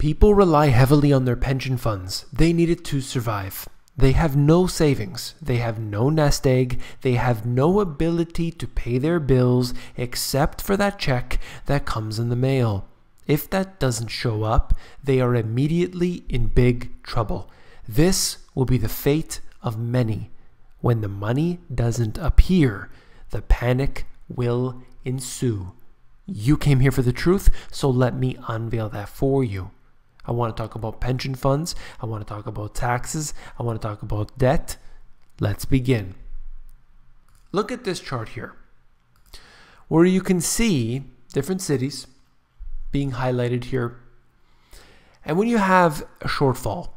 People rely heavily on their pension funds. They need it to survive. They have no savings. They have no nest egg. They have no ability to pay their bills except for that check that comes in the mail. If that doesn't show up, they are immediately in big trouble. This will be the fate of many. When the money doesn't appear, the panic will ensue. You came here for the truth, so let me unveil that for you. I want to talk about pension funds. I want to talk about taxes. I want to talk about debt. Let's begin. Look at this chart here, where you can see different cities being highlighted here. And when you have a shortfall,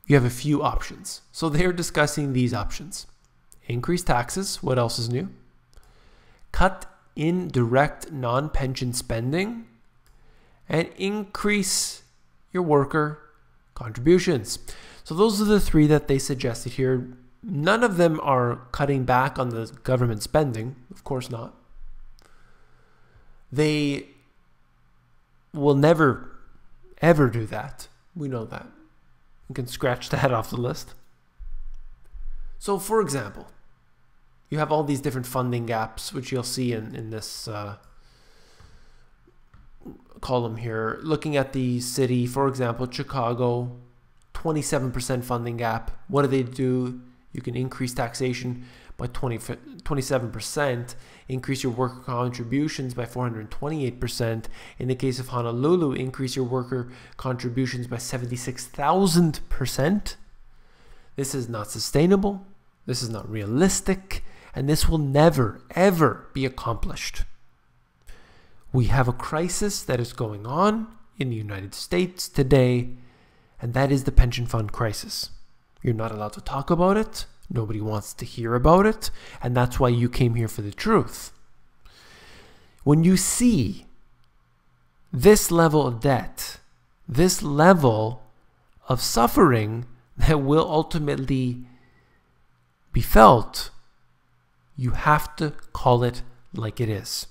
you have a few options. So they're discussing these options. Increase taxes. What else is new? Cut indirect non-pension spending and increase your worker contributions. So those are the three that they suggested here. None of them are cutting back on the government spending. Of course not. They will never, ever do that. We know that. You can scratch that off the list. So for example, you have all these different funding gaps, which you'll see in this column here. Looking at the city, for example, Chicago, 27% funding gap. What do? You can increase taxation by 27%, increase your worker contributions by 428%. In the case of Honolulu, increase your worker contributions by 76,000%. This is not sustainable. This is not realistic. And this will never, ever be accomplished. We have a crisis that is going on in the United States today, and that is the pension fund crisis. You're not allowed to talk about it. Nobody wants to hear about it, and that's why you came here for the truth. When you see this level of debt, this level of suffering that will ultimately be felt, you have to call it like it is.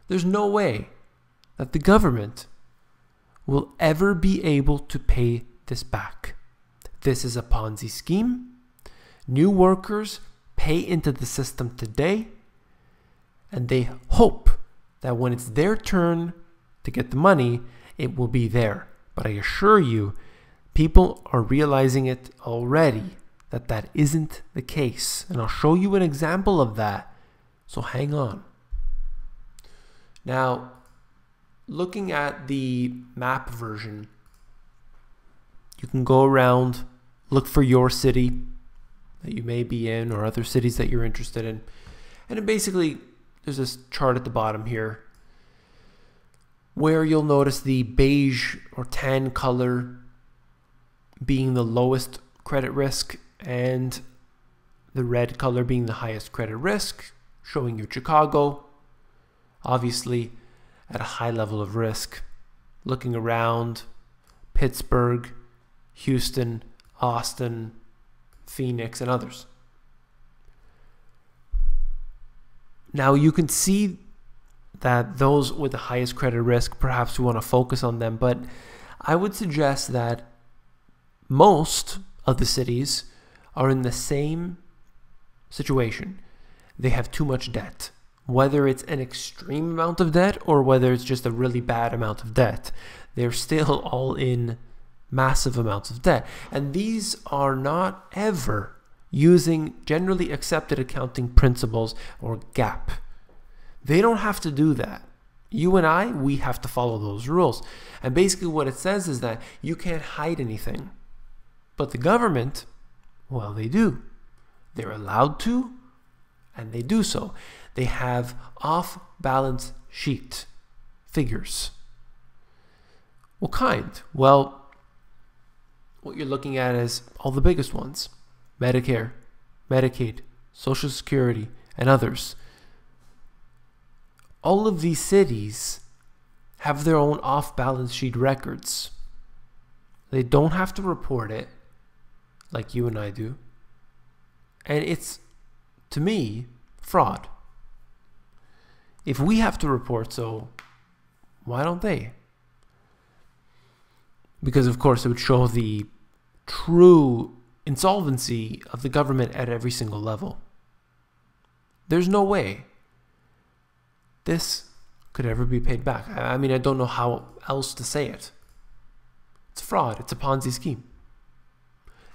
There's no way that the government will ever be able to pay this back. This is a Ponzi scheme. New workers pay into the system today, and they hope that when it's their turn to get the money, it will be there. But I assure you, people are realizing it already, that that isn't the case. And I'll show you an example of that. So hang on. Now, looking at the map version, you can go around, look for your city that you may be in or other cities that you're interested in. And then basically, there's this chart at the bottom here where you'll notice the beige or tan color being the lowest credit risk and the red color being the highest credit risk, showing you Chicago, obviously at a high level of risk. Looking around, Pittsburgh, Houston, Austin, Phoenix, and others. Now you can see that those with the highest credit risk, perhaps we want to focus on them, but I would suggest that most of the cities are in the same situation. They have too much debt. Whether it's an extreme amount of debt or whether it's just a really bad amount of debt, they're still all in massive amounts of debt. And these are not ever using generally accepted accounting principles or GAAP. They don't have to do that. You and I, we have to follow those rules. And basically what it says is that you can't hide anything. But the government, well, they do. They're allowed to, and they do so. They have off-balance sheet figures. What kind? Well, what you're looking at is all the biggest ones. Medicare, Medicaid, Social Security, and others. All of these cities have their own off-balance sheet records. They don't have to report it like you and I do. And it's, to me, fraud. If we have to report, so why don't they? because of course it would show the true insolvency of the government at every single level. There's no way this could ever be paid back. I mean, I don't know how else to say it. It's fraud. It's a Ponzi scheme.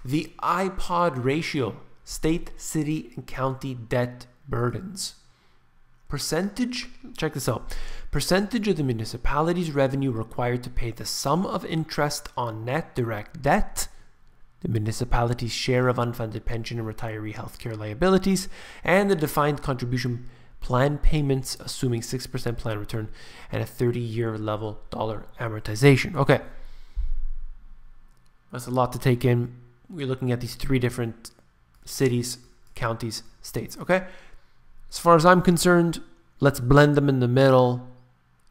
The iPod ratio, state, city, and county debt burdens. Percentage, check this out. Percentage of the municipality's revenue required to pay the sum of interest on net direct debt, the municipality's share of unfunded pension and retiree healthcare liabilities, and the defined contribution plan payments, assuming 6% plan return and a 30-year level dollar amortization. Okay. That's a lot to take in. We're looking at these three different cities, counties, states. Okay. As far as I'm concerned, let's blend them in the middle.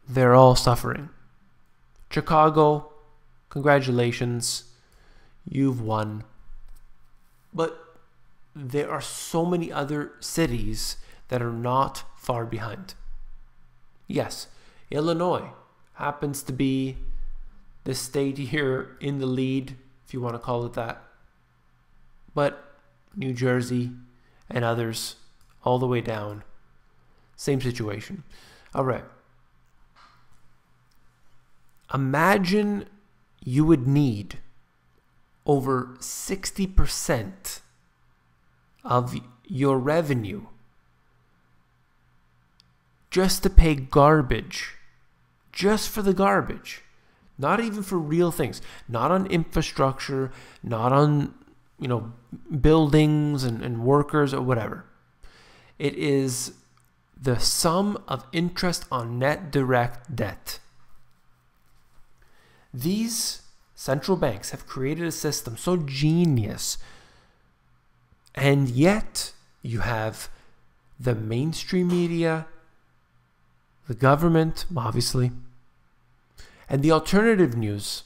They're all suffering. Chicago, congratulations. You've won. But there are so many other cities that are not far behind. Yes, Illinois happens to be the state here in the lead, if you want to call it that. But New Jersey and others all the way down, same situation. All right. Imagine you would need over 60% of your revenue just to pay garbage, just for the garbage, not even for real things, not on infrastructure, not on, buildings and workers or whatever. It is the sum of interest on net direct debt. These central banks have created a system so genius, and yet you have the mainstream media, the government, obviously, and the alternative news,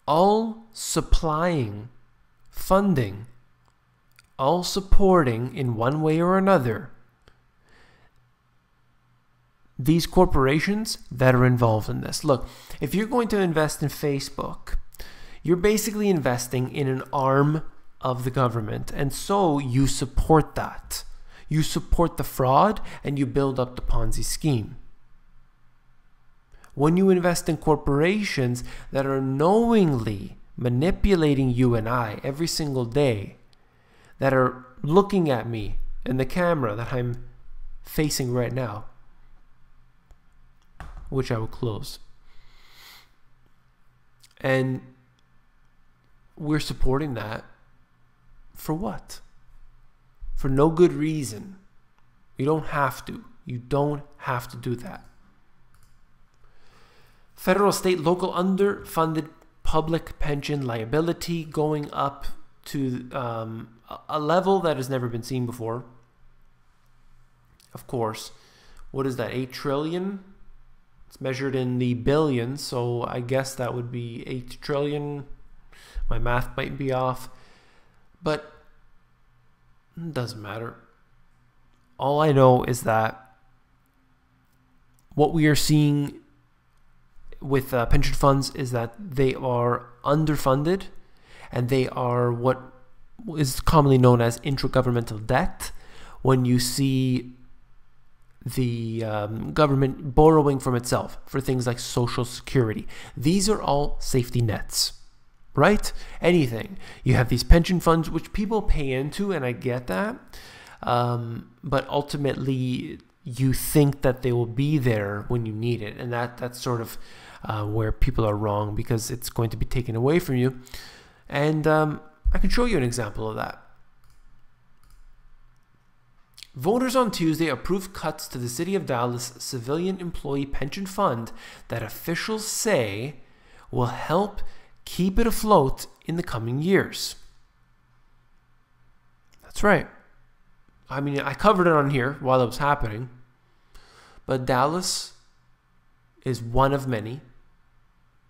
all supplying funding, all supporting in one way or another these corporations that are involved in this. Look, if you're going to invest in Facebook, you're basically investing in an arm of the government, and so you support that. You support the fraud and you build up the Ponzi scheme. When you invest in corporations that are knowingly manipulating you and I every single day, that are looking at me in the camera that I'm facing right now, which I will close, and we're supporting that for what? For no good reason. You don't have to. You don't have to do that. Federal, state, local underfunded public pension liability going up to a level that has never been seen before. Of course, what is that, 8 trillion? It's measured in the billions, so I guess that would be 8 trillion. My math might be off, but it doesn't matter. All I know is that what we are seeing with pension funds is that they are underfunded, and they are what is commonly known as intragovernmental debt. When you see the government borrowing from itself for things like Social Security, these are all safety nets, right? Anything. You have these pension funds which people pay into, and I get that, but ultimately you think that they will be there when you need it, and that's sort of where people are wrong, because it's going to be taken away from you. And I can show you an example of that. Voters on Tuesday approved cuts to the City of Dallas Civilian Employee Pension Fund that officials say will help keep it afloat in the coming years. That's right. I mean, I covered it on here while it was happening, but Dallas is one of many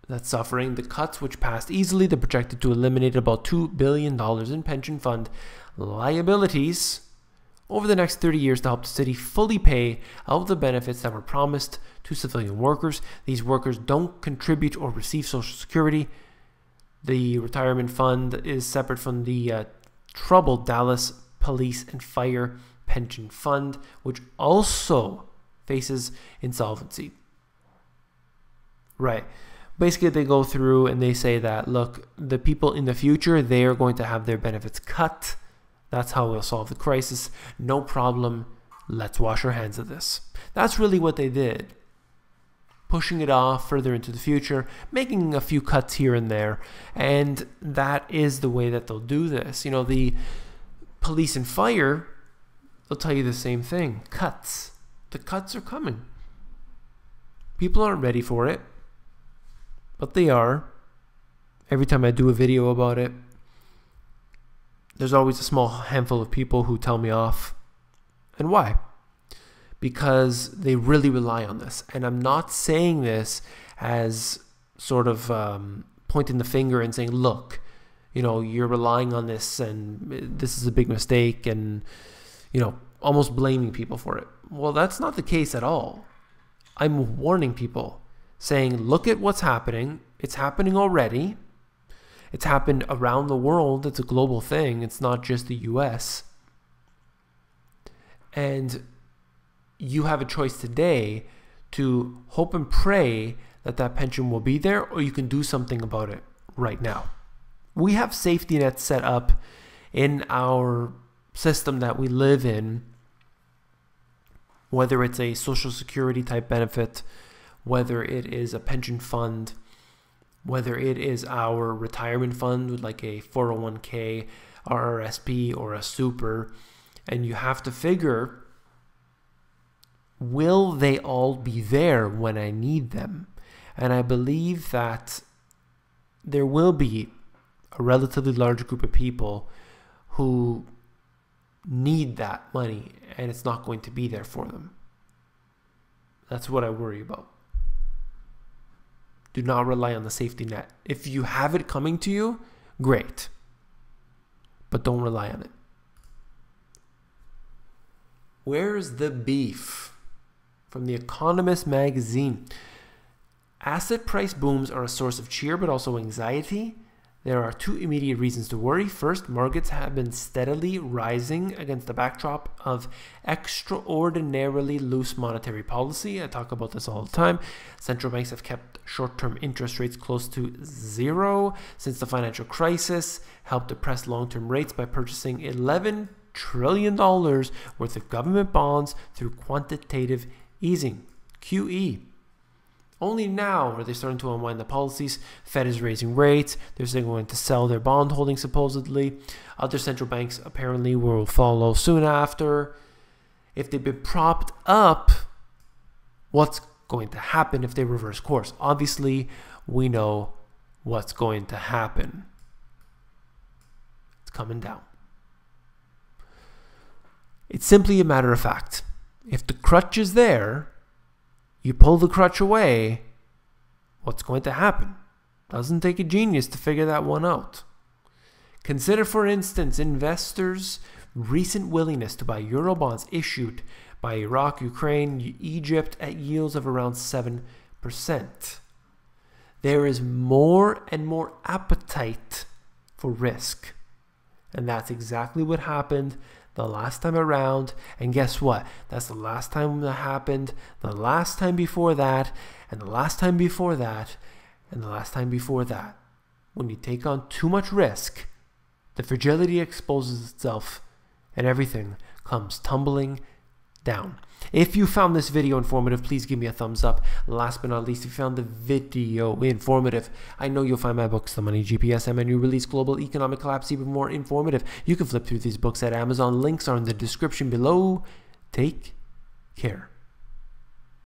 that's suffering. The cuts, which passed easily, they're projected to eliminate about $2 billion in pension fund liabilities over the next 30 years to help the city fully pay out the benefits that were promised to civilian workers. These workers don't contribute or receive Social Security, The retirement fund is separate from the troubled Dallas Police and Fire Pension Fund, which also faces insolvency. Right. Basically, they go through and they say that, look, the people in the future, they are going to have their benefits cut. That's how we'll solve the crisis. No problem. Let's wash our hands of this. That's really what they did. Pushing it off further into the future, making a few cuts here and there. And that is the way that they'll do this. You know, the police and fire, they'll tell you the same thing. Cuts. The cuts are coming. People aren't ready for it, but they are. Every time I do a video about it, there's always a small handful of people who tell me off. And why? Because they really rely on this. And I'm not saying this as sort of pointing the finger and saying, look, you know, you're relying on this and this is a big mistake, and, you know, almost blaming people for it. Well, that's not the case at all. I'm warning people, saying, look at what's happening. It's happening already. It's happened around the world. It's a global thing. It's not just the US. And you have a choice today to hope and pray that that pension will be there, or you can do something about it right now. We have safety nets set up in our system that we live in, whether it's a Social Security type benefit, whether it is a pension fund, whether it is our retirement fund like a 401k, RRSP, or a super, and you have to figure, will they all be there when I need them? And I believe that there will be a relatively large group of people who need that money and it's not going to be there for them. That's what I worry about. Do not rely on the safety net. If you have it coming to you, great. But don't rely on it. Where's the beef? From The Economist magazine. Asset price booms are a source of cheer but also anxiety. There are two immediate reasons to worry. First, markets have been steadily rising against the backdrop of extraordinarily loose monetary policy. I talk about this all the time. Central banks have kept short-term interest rates close to zero since the financial crisis, helped depress long-term rates by purchasing $11 trillion worth of government bonds through quantitative easing, QE. Only now are they starting to unwind the policies. Fed is raising rates. They're still going to sell their bond holdings supposedly. Other central banks apparently will follow soon after. If they've been propped up, what's going to happen if they reverse course? Obviously, we know what's going to happen. It's coming down. It's simply a matter of fact. If the crutch is there, you pull the crutch away, what's going to happen? Doesn't take a genius to figure that one out. Consider, for instance, investors' recent willingness to buy euro bonds issued by Iraq, Ukraine, Egypt at yields of around 7%. There is more and more appetite for risk. And that's exactly what happened the last time around, and guess what? That's the last time that happened, the last time before that, and the last time before that, and the last time before that. When you take on too much risk, the fragility exposes itself, and everything comes tumbling down. If you found this video informative, please give me a thumbs up. Last but not least, if you found the video informative, I know you'll find my books, The Money GPS and my new release, Global Economic Collapse, even more informative. You can flip through these books at Amazon. Links are in the description below. Take care.